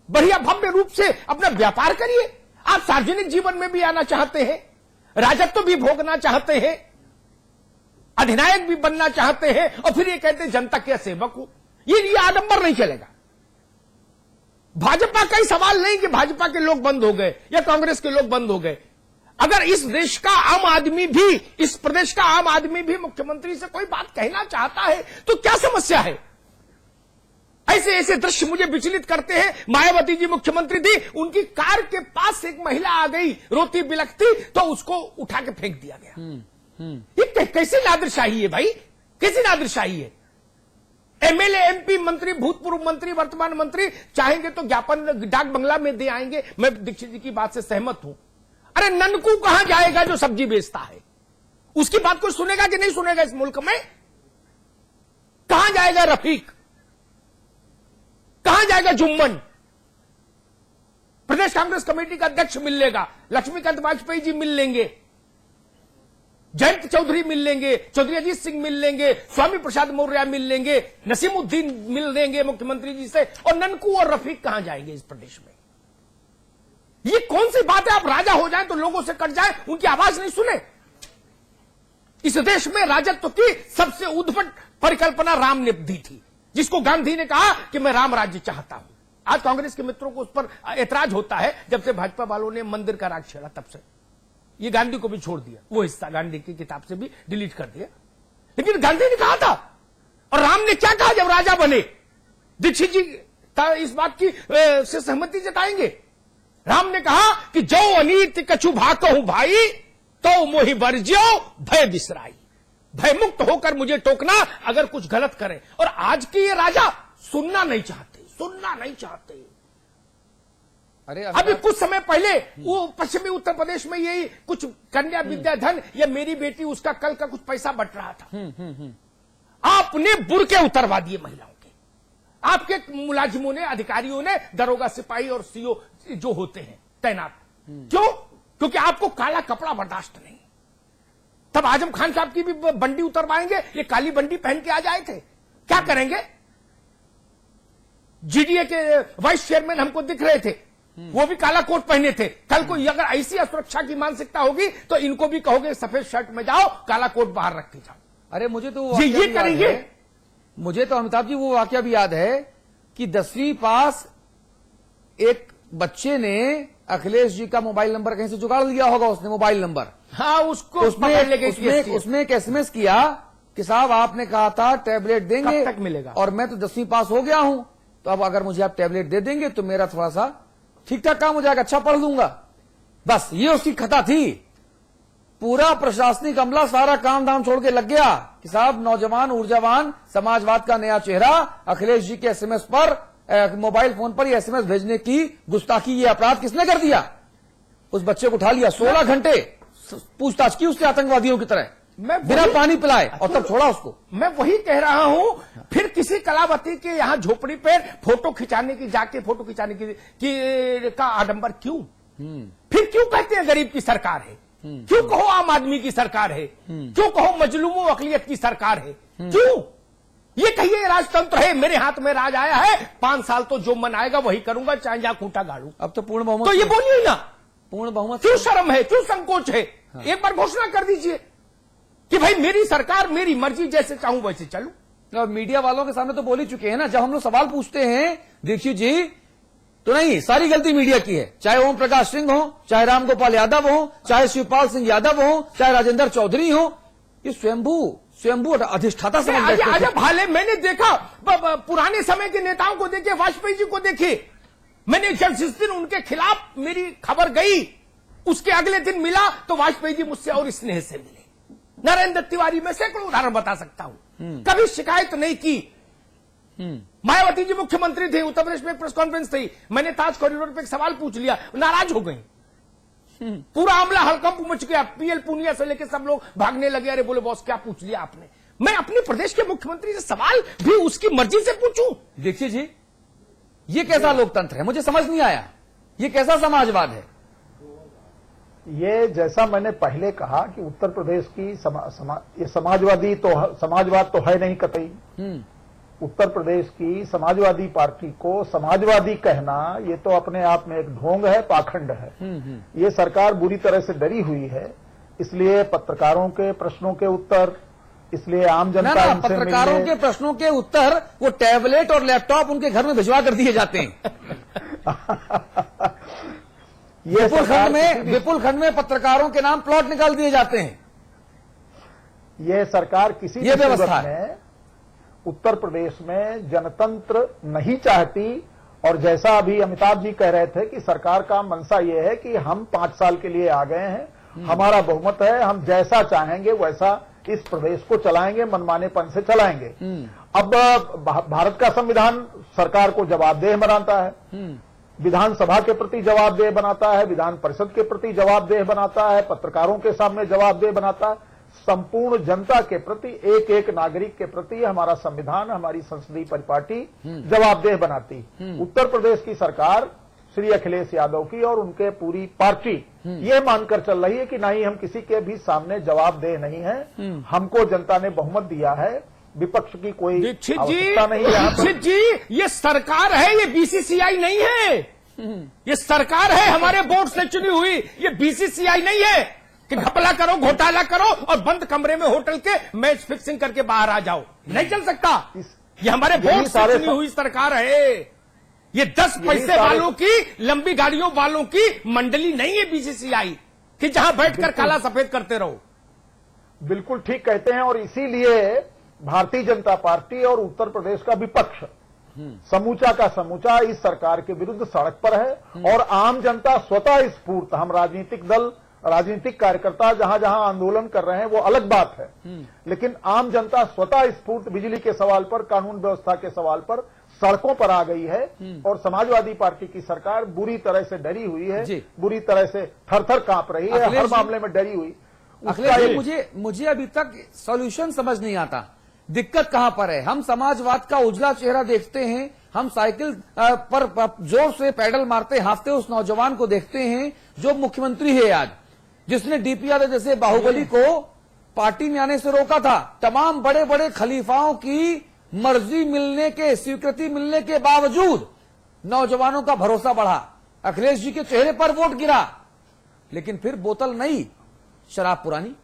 बढ़िया भव्य रूप से अपना व्यापार करिए। आप सार्वजनिक जीवन में भी आना चाहते हैं, राजत्व भी भोगना चाहते हैं, अधिनायक भी बनना चाहते हैं, और फिर ये कहते हैं जनता के सेवक हूं। ये आडंबर नहीं चलेगा। भाजपा का ही सवाल नहीं कि भाजपा के लोग बंद हो गए या कांग्रेस के लोग बंद हो गए। अगर इस देश का आम आदमी भी, इस प्रदेश का आम आदमी भी मुख्यमंत्री से कोई बात कहना चाहता है तो क्या समस्या है? ऐसे ऐसे दृश्य मुझे विचलित करते हैं। मायावती जी मुख्यमंत्री थी, उनकी कार के पास एक महिला आ गई रोती बिलखती, तो उसको उठा के फेंक दिया गया। ये कैसी नादिरशाही है भाई? कैसी नादिरशाही है? एमएलए, एमपी, मंत्री, भूतपूर्व मंत्री, वर्तमान मंत्री चाहेंगे तो ज्ञापन डाक बंगला में दे आएंगे। मैं दीक्षित जी की बात से सहमत हूं। अरे ननकू कहां जाएगा जो सब्जी बेचता है? उसकी बात कोई सुनेगा कि नहीं सुनेगा इस मुल्क में? कहां जाएगा रफीक? कहां जाएगा जुम्मन? प्रदेश कांग्रेस कमेटी का अध्यक्ष मिल लेगा, लक्ष्मीकांत वाजपेयी जी मिल लेंगे, जयंत चौधरी मिल लेंगे, चौधरी अजीत सिंह मिल लेंगे, स्वामी प्रसाद मौर्य मिल लेंगे, नसीमुद्दीन मिल लेंगे मुख्यमंत्री जी से, और ननकू और रफीक कहां जाएंगे इस प्रदेश में? ये कौन सी बात है? आप राजा हो जाएं तो लोगों से कट जाए, उनकी आवाज नहीं सुने। इस देश में राजत्व की सबसे उद्भट परिकल्पना राम ने दी थी, जिसको गांधी ने कहा कि मैं राम राज्य चाहता हूं। आज कांग्रेस के मित्रों को उस पर ऐतराज होता है, जब से भाजपा वालों ने मंदिर का राज छेड़ा तब से। ये गांधी को भी छोड़ दिया, वो हिस्सा गांधी की किताब से भी डिलीट कर दिया। लेकिन गांधी ने कहा था, और राम ने क्या कहा जब राजा बने? दीक्षित जी इस बात की से सहमति जताएंगे। राम ने कहा कि जो अनीति कछु भाकहूं भाई, तो मोहि वर्ज्यो भय बिसराई। भय मुक्त होकर मुझे टोकना अगर कुछ गलत करे। और आज के ये राजा सुनना नहीं चाहते, सुनना नहीं चाहते। अरे अभी कुछ समय पहले वो पश्चिमी उत्तर प्रदेश में यही कुछ कन्या विद्याधन या मेरी बेटी उसका कल का कुछ पैसा बट रहा था। आपने बुरके उतरवा दिए महिलाओं के। आपके मुलाजिमों ने, अधिकारियों ने, दरोगा, सिपाही और सीओ जो होते हैं तैनात, क्यों? क्योंकि आपको काला कपड़ा बर्दाश्त नहीं। तब आजम खान साहब की भी बंडी उतरवाएंगे, ये काली बंडी पहन के आ जाए थे। क्या करेंगे? जीडीए के वाइस चेयरमैन हमको दिख रहे थे, वो भी काला कोट पहने थे। कल को अगर ऐसी असुरक्षा की मानसिकता होगी तो इनको भी कहोगे सफेद शर्ट में जाओ, काला कोट बाहर रख के जाओ। अरे मुझे तो ये करेंगे। मुझे तो अमिताभ जी वो वाकया भी याद है कि 10वीं पास एक बच्चे ने अखिलेश जी का मोबाइल नंबर कहीं से जुगाड़ लिया होगा, उसने मोबाइल नंबर। हाँ, उसने एक एसएमएस किया कि साहब आपने कहा था टैबलेट देंगे, कब तक मिलेगा? और मैं तो 10वीं पास हो गया हूं, तो अब अगर मुझे आप टैबलेट दे देंगे तो मेरा थोड़ा सा ठीक ठाक काम हो जाएगा, अच्छा पढ़ लूंगा। बस ये उसकी खता थी। पूरा प्रशासनिक अमला सारा काम धाम छोड़ के लग गया कि साहब नौजवान, ऊर्जावान, समाजवाद का नया चेहरा अखिलेश जी के एसएमएस पर, मोबाइल फोन पर ये एसएमएस भेजने की गुस्ताखी, ये अपराध किसने कर दिया? उस बच्चे को उठा लिया, 16 घंटे पूछताछ की उसने आतंकवादियों की तरह, बिना पानी पिलाए, और तब छोड़ा उसको। मैं वही कह रहा हूं, फिर किसी कलावती के यहां झोपड़ी पे फोटो खिंचाने की, जाके फोटो खिंचाने की का आडंबर क्यों? फिर क्यों कहते हैं गरीब की सरकार है? क्यों कहो आम आदमी की सरकार है? क्यों कहो मजलूमों अकलियत की सरकार है? क्यों ये कहिए राजतंत्र है, मेरे हाथ में राज आया है, 5 साल तो जो मन आएगा वही करूंगा, चाहे जहां खूंटा गाड़ू। अब तो पूर्ण बहुमत, तो ये बोलिए ना, पूर्ण बहुमत। क्यों शर्म है, क्यों संकोच है? एक बार घोषणा कर दीजिए कि भाई मेरी सरकार, मेरी मर्जी, जैसे चाहूं वैसे चलूं। और मीडिया वालों के सामने तो बोल ही चुके हैं ना, जब हम लोग सवाल पूछते हैं दीक्षित जी, तो नहीं, सारी गलती मीडिया की है। चाहे ओम प्रकाश सिंह हो, चाहे रामगोपाल यादव हो, चाहे शिवपाल सिंह यादव हो, चाहे राजेंद्र चौधरी हो, ये स्वयंभू अधिष्ठाता समझ बैठते थे। अजब हाल है। मैंने देखा पुराने समय के नेताओं को देखे, वाजपेयी जी को देखे, मैंने जब जिस दिन उनके खिलाफ मेरी खबर गई, उसके अगले दिन मिला तो वाजपेयी जी मुझसे और स्नेह से मिले। नरेंद्र तिवारी में सैकड़ों उदाहरण बता सकता हूं, कभी शिकायत नहीं की। मायावती जी मुख्यमंत्री थे, उत्तर प्रदेश में प्रेस कॉन्फ्रेंस थी, मैंने ताज कॉरिडोर पे एक सवाल पूछ लिया, नाराज हो गई। पूरा मामला हड़कंप मच गया, पीएल पूनिया से लेकर सब लोग भागने लगे। अरे बोले बॉस क्या पूछ लिया आपने? मैं अपने प्रदेश के मुख्यमंत्री से सवाल भी उसकी मर्जी से पूछूं? देखिए जी, ये कैसा लोकतंत्र है? मुझे समझ नहीं आया, ये कैसा समाजवाद है? ये जैसा मैंने पहले कहा कि उत्तर प्रदेश की ये समाजवाद तो है नहीं कतई। उत्तर प्रदेश की समाजवादी पार्टी को समाजवादी कहना ये तो अपने आप में एक ढोंग है, पाखंड है। ये सरकार बुरी तरह से डरी हुई है, इसलिए पत्रकारों के प्रश्नों के उत्तर, इसलिए आम जनता इनसे पत्रकारों मिलने- के प्रश्नों के उत्तर वो टैबलेट और लैपटॉप उनके घर में भिजवा कर दिए जाते हैं। ये सरकार किसी भी- विपुल खंड में पत्रकारों के नाम प्लॉट निकाल दिए जाते हैं। ये सरकार किसी भी ये व्यवस्था सूरत में उत्तर प्रदेश में जनतंत्र नहीं चाहती। और जैसा अभी अमिताभ जी कह रहे थे कि सरकार का मंशा ये है कि हम 5 साल के लिए आ गए हैं, हमारा बहुमत है, हम जैसा चाहेंगे वैसा इस प्रदेश को चलाएंगे, मनमानेपन से चलाएंगे। अब भारत का संविधान सरकार को जवाबदेह बनाता है, विधानसभा के प्रति जवाबदेह बनाता है, विधान परिषद के प्रति जवाबदेह बनाता है, पत्रकारों के सामने जवाबदेह बनाता है, संपूर्ण जनता के प्रति, एक एक नागरिक के प्रति हमारा संविधान, हमारी संसदीय परिपाटी जवाबदेह बनाती। उत्तर प्रदेश की सरकार श्री अखिलेश यादव की और उनके पूरी पार्टी ये मानकर चल रही है कि नहीं, हम किसी के भी सामने जवाबदेह नहीं है, हमको जनता ने बहुमत दिया है, विपक्ष की कोई दीक्षित जी, आवश्यकता नहीं है यहाँ पर। दीक्षित जी, ये सरकार है, ये बीसीसीआई नहीं है। ये सरकार है हमारे वोट से चुनी हुई, ये बीसीसीआई नहीं है कि घपला करो, घोटाला करो और बंद कमरे में होटल के मैच फिक्सिंग करके बाहर आ जाओ। नहीं चल सकता। ये हमारे यही वोट से सारे चुनी हुई सरकार है। ये 10 पैसे वालों की, लंबी गाड़ियों वालों की मंडली नहीं है बीसीसीआई कि जहां बैठकर काला सफेद करते रहो। बिल्कुल ठीक कहते हैं। और इसीलिए भारतीय जनता पार्टी और उत्तर प्रदेश का विपक्ष समूचा का समूचा इस सरकार के विरुद्ध सड़क पर है। और आम जनता स्वतः स्फूर्त, हम राजनीतिक दल, राजनीतिक कार्यकर्ता जहां जहां आंदोलन कर रहे हैं वो अलग बात है, लेकिन आम जनता स्वतः स्फूर्त बिजली के सवाल पर, कानून व्यवस्था के सवाल पर सड़कों पर आ गई है। और समाजवादी पार्टी की सरकार बुरी तरह से डरी हुई है, बुरी तरह से थर-थर कांप रही है, हर मामले में डरी हुई। अखिलेश जी, मुझे अभी तक सॉल्यूशन समझ नहीं आता, दिक्कत कहां पर है। हम समाजवाद का उजला चेहरा देखते हैं, हम साइकिल पर जोर से पैडल मारते हाँफते उस नौजवान को देखते हैं जो मुख्यमंत्री है आज, जिसने डीपी यादव जैसे बाहुबली को पार्टी में आने से रोका था। तमाम बड़े बड़े खलीफाओं की मर्जी मिलने के, स्वीकृति मिलने के बावजूद नौजवानों का भरोसा बढ़ा, अखिलेश जी के चेहरे पर वोट गिरा, लेकिन फिर बोतल नई, शराब पुरानी।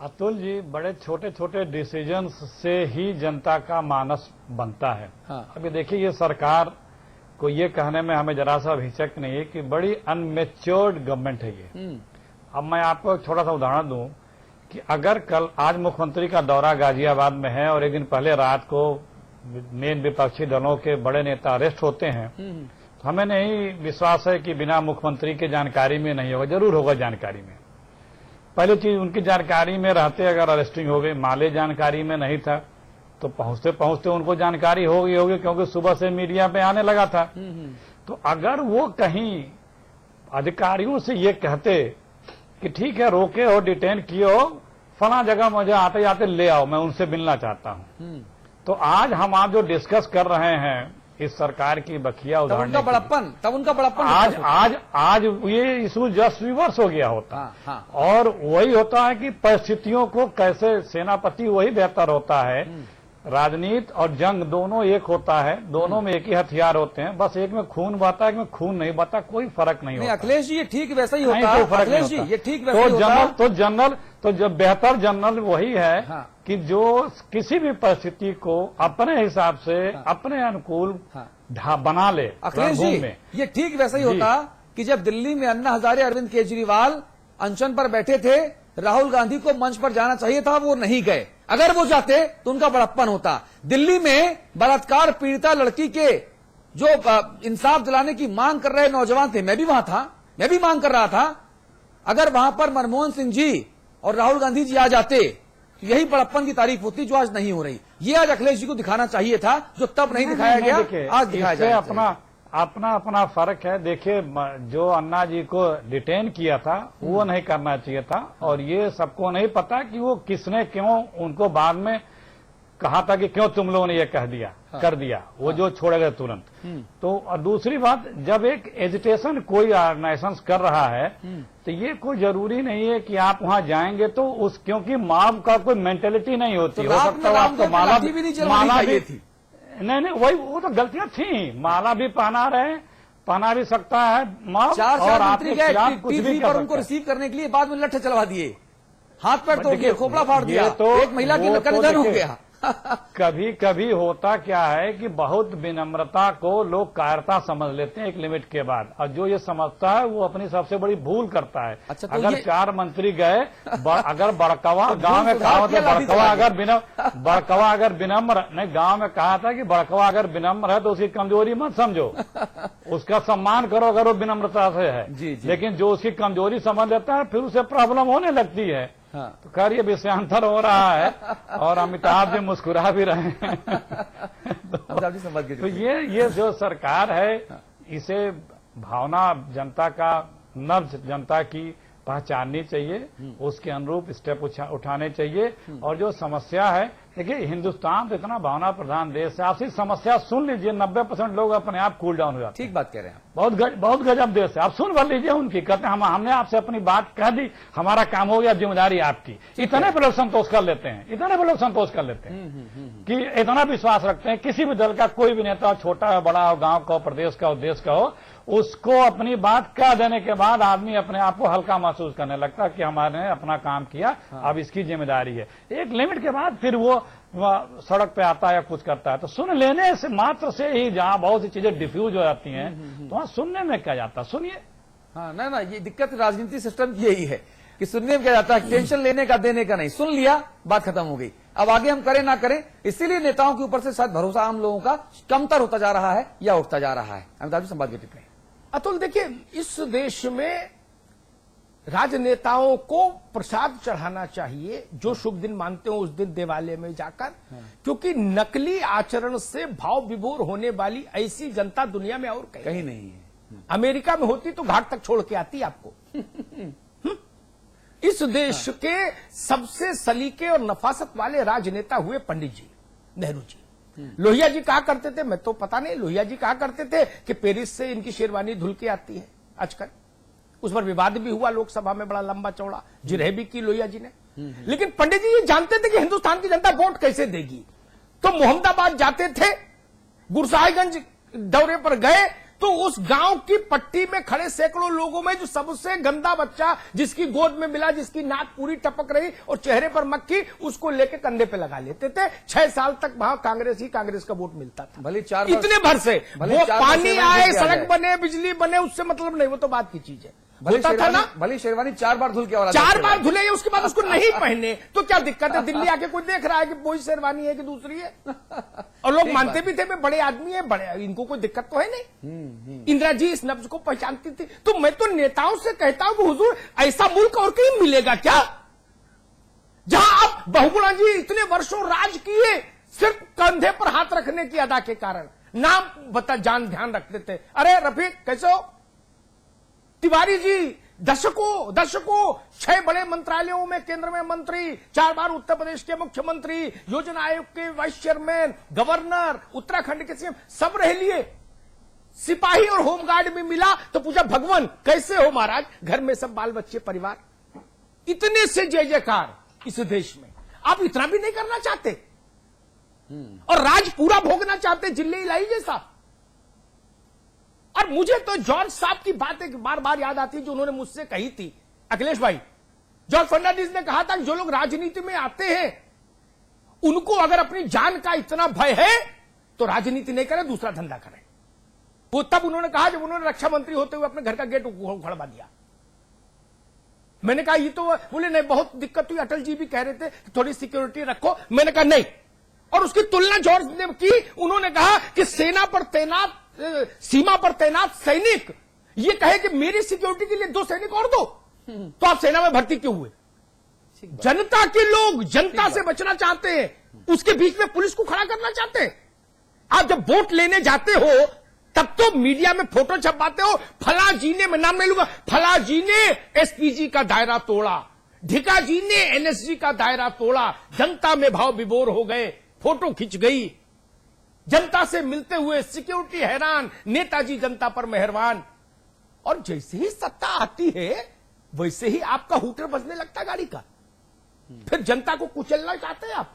अतुल जी, बड़े छोटे छोटे डिसीजन से ही जनता का मानस बनता है। हाँ। अभी देखिए, ये सरकार को ये कहने में हमें जरा सा हिचक नहीं है कि बड़ी अनमेच्योर्ड गवर्नमेंट है ये। अब मैं आपको एक छोटा सा उदाहरण दूं कि अगर कल, आज मुख्यमंत्री का दौरा गाजियाबाद में है और एक दिन पहले रात को मेन विपक्षी दलों के बड़े नेता अरेस्ट होते हैं, तो हमें नहीं विश्वास है कि बिना मुख्यमंत्री के जानकारी में नहीं होगा, जरूर होगा जानकारी में। पहली चीज, उनकी जानकारी में रहते अगर अरेस्टिंग हो गई, माले जानकारी में नहीं था तो पहुंचते पहुंचते उनको जानकारी हो गई होगी, क्योंकि सुबह से मीडिया पे आने लगा था। तो अगर वो कहीं अधिकारियों से ये कहते कि ठीक है, रोके हो, डिटेन किए हो, फला जगह मुझे आते जाते ले आओ, मैं उनसे मिलना चाहता हूं, तो आज हम आप जो डिस्कस कर रहे हैं इस सरकार की बखिया तब उदाहरण, उनका बड़प्पन आज ये इशू जस्ट रिवर्स हो गया होता। हाँ। और वही होता है कि परिस्थितियों को कैसे, सेनापति वही बेहतर होता है। राजनीति और जंग दोनों एक होता है, दोनों में एक ही हथियार होते हैं, बस एक में खून बहता है, एक में खून नहीं बहता, कोई फर्क नहीं होता। अखिलेश जी, ये ठीक वैसा ही नहीं, होता कोई फर्क नहीं अखिलेश जी, होता। ये ठीक वैसा ही होता। तो जब बेहतर जनरल वही है हाँ। कि जो किसी भी परिस्थिति को अपने हिसाब से, अपने अनुकूल बना ले। अखिलेश जी, ये ठीक वैसा ही होता कि जब दिल्ली में अन्ना हजारे, अरविंद केजरीवाल अनशन पर बैठे थे, राहुल गांधी को मंच पर जाना चाहिए था, वो नहीं गए। अगर वो जाते तो उनका बड़प्पन होता। दिल्ली में बलात्कार पीड़िता लड़की के जो इंसाफ दिलाने की मांग कर रहे नौजवान थे, मैं भी वहां था, मैं भी मांग कर रहा था। अगर वहां पर मनमोहन सिंह जी और राहुल गांधी जी आ जाते तो यही बड़प्पन की तारीफ होती जो आज नहीं हो रही। ये आज अखिलेश जी को दिखाना चाहिए था, जो तब नहीं दिखाया गया, आज दिखाया जाए। अपना फर्क है। देखिए, जो अन्ना जी को डिटेन किया था वो नहीं करना चाहिए था, और ये सबको नहीं पता कि वो किसने क्यों उनको बाद में कहा था कि क्यों तुम लोगों ने ये कह दिया कर दिया, वो जो छोड़े गए तुरंत। तो और दूसरी बात, जब एक एजिटेशन कोई ऑर्गेनाइजेशन कर रहा है तो ये कोई जरूरी नहीं है कि आप वहां जाएंगे तो उस, क्योंकि मॉब का कोई मेंटेलिटी नहीं होती। तो हो सकता है आपको माला भी नहीं चलवानी चाहिए थी। नहीं वही, वो तो गलतियां थी। माला भी पहना भी सकता है मॉब, चार और आपके मंत्री गए खिलाफ कुछ भी पर कर उनको सकता है। रिसीव करने के लिए, बाद में लट्ठे चलवा दिए, हाथ पैर तोड़ दिए, खोपड़ा फाड़ ये दिया, तो- एक महिला की वो तो निधन हो देखिए, गया। कभी कभी होता क्या है कि बहुत विनम्रता को लोग कायरता समझ लेते हैं एक लिमिट के बाद, और जो ये समझता है वो अपनी सबसे बड़ी भूल करता है। अच्छा, तो अगर ये- 4 मंत्री गए, अगर बड़कवा गांव में भूल कहा सुधार था, किया, लाठी बड़कवा अगर विनम्र नहीं, गांव में कहा था कि बड़कवा अगर विनम्र है तो उसकी कमजोरी मत समझो, उसका सम्मान करो अगर वो विनम्रता से है। जी, जी। लेकिन जो उसकी कमजोरी समझ लेता है फिर उसे प्रॉब्लम होने लगती है। हाँ। तो खैर ये विषयांतर हो रहा है और अमिताभ जी मुस्कुरा भी रहे हैं। अमिताभ जी समझ गए। तो ये जो सरकार है, इसे भावना जनता का, नब्ज जनता की पहचाननी चाहिए, उसके अनुरूप स्टेप उठाने चाहिए। और जो समस्या है, देखिए हिंदुस्तान तो इतना भावना प्रधान देश है, आपसी समस्या सुन लीजिए, 90% लोग अपने आप कूल डाउन हो जाते हैं। ठीक बात कह रहे हैं आप। बहुत गजब देश है, आप सुन भर लीजिए उनकी, कहते हैं हमने आपसे अपनी बात कह दी, हमारा काम हो गया, जिम्मेदारी आपकी। इतने पे लोग संतोष कर लेते हैं, कि इतना विश्वास रखते हैं किसी भी दल का कोई भी नेता, छोटा हो बड़ा हो, गांव का हो, प्रदेश का हो, देश का हो, उसको अपनी बात कह देने के बाद आदमी अपने आप को हल्का महसूस करने लगता है कि हमारे अपना काम किया, अब इसकी जिम्मेदारी है। एक लिमिट के बाद फिर वो सड़क पे आता है या कुछ करता है। तो सुन लेने से मात्र से ही, जहां बहुत सी चीजें डिफ्यूज हो जाती हैं, तो वहां सुनने में क्या जाता, सुनिए। हाँ, ना ये दिक्कत राजनीति सिस्टम यही है कि सुनने में क्या जाता है, टेंशन लेने का देने का नहीं, सुन लिया बात खत्म हो गई, अब आगे हम करें ना करें। इसीलिए नेताओं के ऊपर से शायद भरोसा आम लोगों का कमतर होता जा रहा है या उठता जा रहा है। अमिताभ जी संवाद की टिप्पणी। अतुल, देखिए इस देश में राजनेताओं को प्रसाद चढ़ाना चाहिए, जो शुभ दिन मानते हो उस दिन देवालय में जाकर, क्योंकि नकली आचरण से भाव विभोर होने वाली ऐसी जनता दुनिया में और कहीं नहीं है। अमेरिका में होती तो घाट तक छोड़ के आती आपको। इस देश के सबसे सलीके और नफासत वाले राजनेता हुए पंडित जी, नेहरू जी। लोहिया जी कहा करते थे, मैं तो पता नहीं, लोहिया जी कहा करते थे कि पेरिस से इनकी शेरवानी धुल के आती है आजकल। उस पर विवाद भी हुआ लोकसभा में, बड़ा लंबा चौड़ा जिरह भी की लोहिया जी ने। लेकिन पंडित जी ये जानते थे कि हिंदुस्तान की जनता वोट कैसे देगी, तो मोहम्मदाबाद जाते थे, गुरसाहिबगंज दौरे पर गए, तो उस गांव की पट्टी में खड़े सैकड़ों लोगों में जो सबसे गंदा बच्चा, जिसकी गोद में मिला, जिसकी नाक पूरी टपक रही और चेहरे पर मक्खी, उसको लेके कंधे पे लगा लेते थे। 6 साल तक वहां कांग्रेस का वोट मिलता था, भले 4 इतने भर से। भले वो 4 पानी बार आए, धुल के आ सड़क जाए। बने, बिजली बने, उससे मतलब नहीं, वो तो बात की चीज है। होता था ना, भले शेरवानी 4 बार धुल के वाला 4 बार धुले, उसके बाद उसको नहीं पहने तो क्या दिक्कत है? दिल्ली आके कोई देख रहा है कि वही शेरवानी है कि दूसरी है, और लोग मानते भी थे, बड़े आदमी है, बड़े, इनको कोई दिक्कत तो है नहीं। इंदिरा जी इस नब्ज को पहचानती थी। तो मैं तो नेताओं से कहता हूं कि हुजूर, ऐसा मुल्क और कहीं मिलेगा क्या, जहां आप बहुगुणा जी इतने वर्षों राज किए, सिर्फ कंधे पर हाथ रखने की अदा के कारण, नाम बता जान ध्यान रखते थे। अरे रफीक कैसे हो? तिवारी जी दशकों 6 बड़े मंत्रालयों में केंद्र में मंत्री, 4 बार उत्तर प्रदेश के मुख्यमंत्री, योजना आयोग के वाइस चेयरमैन, गवर्नर, उत्तराखंड के सीएम, सब रह लिए। सिपाही और होमगार्ड में मिला तो पूछा भगवान कैसे हो महाराज, घर में सब बाल बच्चे परिवार, इतने से जय जयकार इस देश में। आप इतना भी नहीं करना चाहते और राज पूरा भोगना चाहते, जिले इलाई जैसा। और मुझे तो जॉर्ज साहब की बात एक बार बार याद आती है जो उन्होंने मुझसे कही थी। अखिलेश भाई, जॉर्ज फर्नांडिस ने कहा था कि जो लोग राजनीति में आते हैं उनको अगर अपनी जान का इतना भय है तो राजनीति नहीं करें, दूसरा धंधा करें। वो तब उन्होंने कहा जब उन्होंने रक्षा मंत्री होते हुए अपने घर का गेट उखड़वा दिया। मैंने कहा ये तो, बोले नहीं बहुत दिक्कत हुई, अटल जी भी कह रहे थे कि थोड़ी सिक्योरिटी रखो। मैंने कहा नहीं, और उसकी तुलना जॉर्ज ने की। उन्होंने कहा कि सेना पर तैनात, सीमा पर तैनात सैनिक ये कहे कि मेरी सिक्योरिटी के लिए 2 सैनिक और दो, तो आप सेना में भर्ती क्यों हुए? जनता के लोग जनता से बचना चाहते हैं, उसके बीच में पुलिस को खड़ा करना चाहते हैं। आप जब वोट लेने जाते हो तब तो मीडिया में फोटो छपवाते हो, फला जी ने, मैं नाम नहीं लूंगा, फला जी ने एसपीजी का दायरा तोड़ा, ढिका जी ने एनएसजी का दायरा तोड़ा, जनता में भाव विभोर हो गए, फोटो खिंच गई, जनता से मिलते हुए सिक्योरिटी हैरान, नेताजी जनता पर मेहरबान। और जैसे ही सत्ता आती है वैसे ही आपका हूटर बजने लगता गाड़ी का, फिर जनता को कुचलना चाहते हैं आप।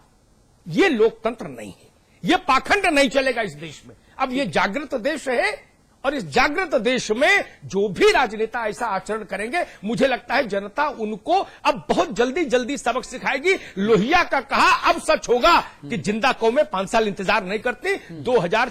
ये लोकतंत्र नहीं है, ये पाखंड नहीं चलेगा इस देश में। अब ये जागृत देश है और इस जागृत देश में जो भी राजनेता ऐसा आचरण करेंगे, मुझे लगता है जनता उनको अब बहुत जल्दी जल्दी सबक सिखाएगी। लोहिया का कहा अब सच होगा कि जिंदा कौमें 5 साल इंतजार नहीं करती। 2000